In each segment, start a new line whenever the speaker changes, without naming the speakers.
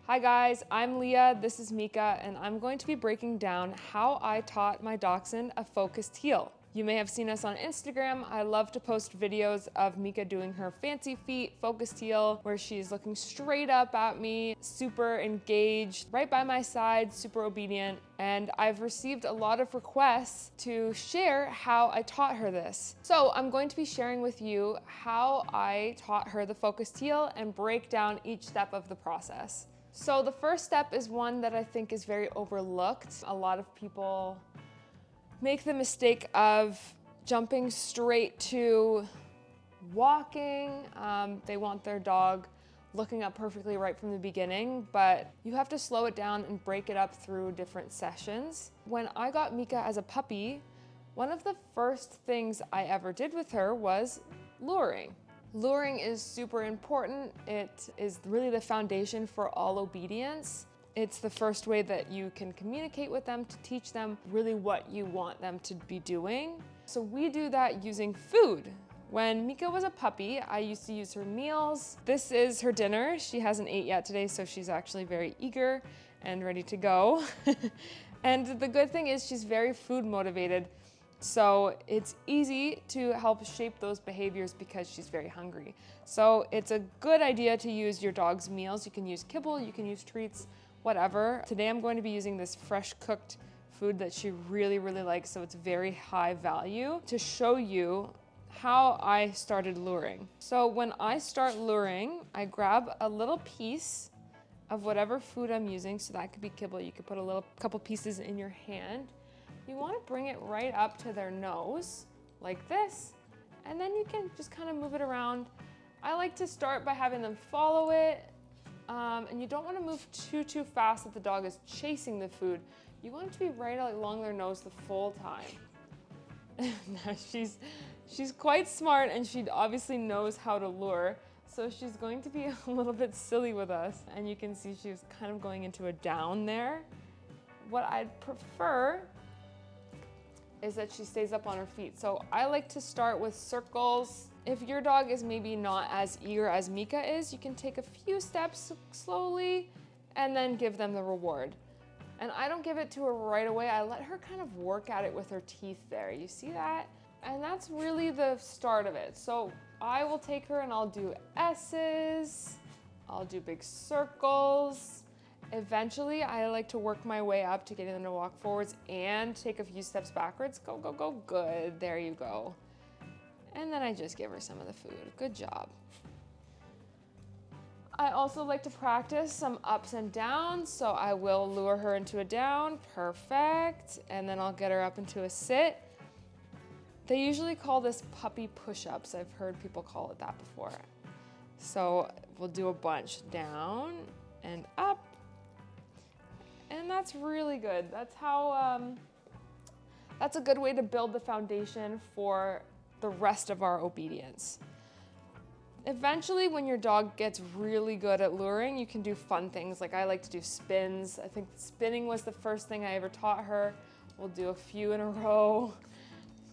Hi guys, I'm Leah, this is Mika, and I'm going to be breaking down how I taught my Dachshund a focused heel. You may have seen us on Instagram. I love to post videos of Mika doing her fancy feet focused heel, where she's looking straight up at me, super engaged, right by my side, super obedient. And I've received a lot of requests to share how I taught her this. So I'm going to be sharing with you how I taught her the focused heel and break down each step of the process. So the first step is one that I think is very overlooked. A lot of people make the mistake of jumping straight to walking. They want their dog looking up perfectly right from the beginning, but you have to slow it down and break it up through different sessions. When I got Mika as a puppy, one of the first things I ever did with her was luring. Luring is super important. It is really the foundation for all obedience. It's the first way that you can communicate with them to teach them really what you want them to be doing. So we do that using food. When Mika was a puppy, I used to use her meals. This is her dinner. She hasn't ate yet today, so she's actually very eager and ready to go. And the good thing is she's very food motivated. So it's easy to help shape those behaviors because she's very hungry. So it's a good idea to use your dog's meals. You can use kibble, you can use treats, whatever. Today I'm going to be using this fresh cooked food that she really likes, so it's very high value, to show you how I started luring. So when I start luring, I grab a little piece of whatever food I'm using. So that could be kibble. You could put a couple pieces in your hand. You want to bring it right up to their nose like this, and then you can just kind of move it around. I like to start by having them follow it, and you don't want to move too fast that the dog is chasing the food. You want it to be right along their nose the full time. Now she's quite smart, and she obviously knows how to lure, so she's going to be a little bit silly with us, and you can see she's kind of going into a down there. What I'd prefer is that she stays up on her feet. So I like to start with circles. If your dog is maybe not as eager as Mika is, you can take a few steps slowly and then give them the reward. And I don't give it to her right away. I let her kind of work at it with her teeth there. You see that? And that's really the start of it. So I will take her and I'll do S's, I'll do big circles. Eventually, I like to work my way up to getting them to walk forwards and take a few steps backwards. Go, go, go, good, there you go. And then I just give her some of the food. Good job. I also like to practice some ups and downs, so I will lure her into a down, perfect, and then I'll get her up into a sit. They usually call this puppy push-ups. I've heard people call it that before. So we'll do a bunch, down and up. And that's really good. That's how, that's a good way to build the foundation for the rest of our obedience. Eventually, when your dog gets really good at luring, you can do fun things. Like I like to do spins. I think spinning was the first thing I ever taught her. We'll do a few in a row.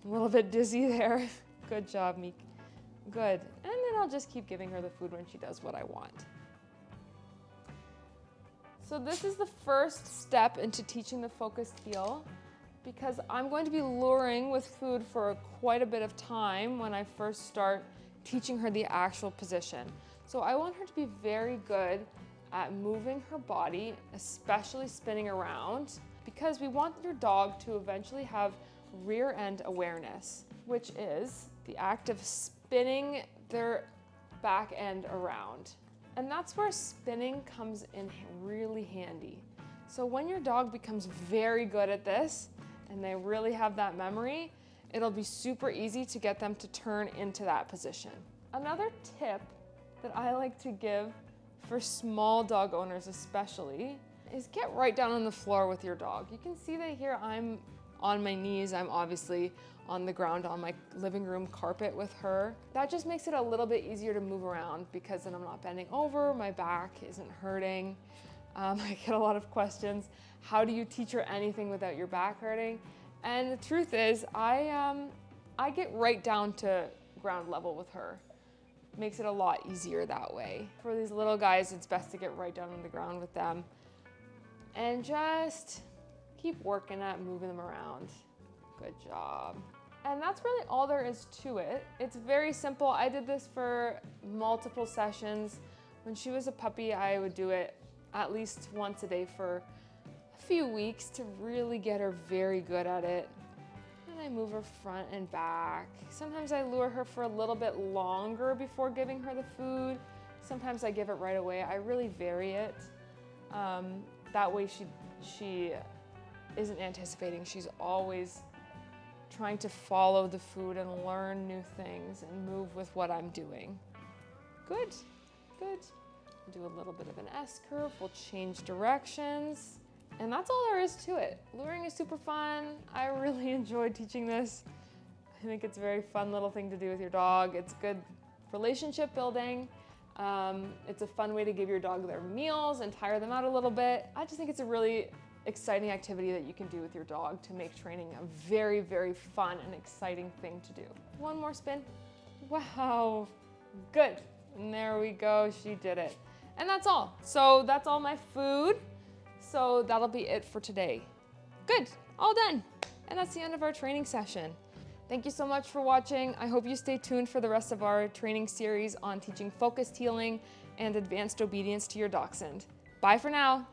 A little bit dizzy there. Good job, Meek. Good. And then I'll just keep giving her the food when she does what I want. So this is the first step into teaching the focused heel, because I'm going to be luring with food for quite a bit of time when I first start teaching her the actual position. So I want her to be very good at moving her body, especially spinning around, because we want your dog to eventually have rear end awareness, which is the act of spinning their back end around. And that's where spinning comes in really handy. So when your dog becomes very good at this and they really have that memory, it'll be super easy to get them to turn into that position. Another tip that I like to give for small dog owners especially is get right down on the floor with your dog. You can see that here I'm on my knees. I'm obviously on the ground on my living room carpet with her. That just makes it a little bit easier to move around because then I'm not bending over, my back isn't hurting. I get a lot of questions. How do you teach her anything without your back hurting? And the truth is, I get right down to ground level with her. makes it a lot easier that way. For these little guys, it's best to get right down on the ground with them and just keep working at moving them around. Good job. And that's really all there is to it. It's very simple. I did this for multiple sessions. When she was a puppy, I would do it at least once a day for a few weeks to really get her very good at it. And I move her front and back. Sometimes I lure her for a little bit longer before giving her the food. Sometimes I give it right away. I really vary it. That way she isn't anticipating. She's always trying to follow the food and learn new things and move with what I'm doing. Good, good. Do a little bit of an S curve. We'll change directions. And that's all there is to it. Luring is super fun. I really enjoyed teaching this. I think it's a very fun little thing to do with your dog. It's good relationship building. It's a fun way to give your dog their meals and tire them out a little bit. I just think it's a really exciting activity that you can do with your dog to make training a very, very fun and exciting thing to do. One more spin. Wow, good. And there we go, she did it. And that's all. So that's all my food. So that'll be it for today. Good, all done. And that's the end of our training session. Thank you so much for watching. I hope you stay tuned for the rest of our training series on teaching focused heeling and advanced obedience to your Dachshund. Bye for now.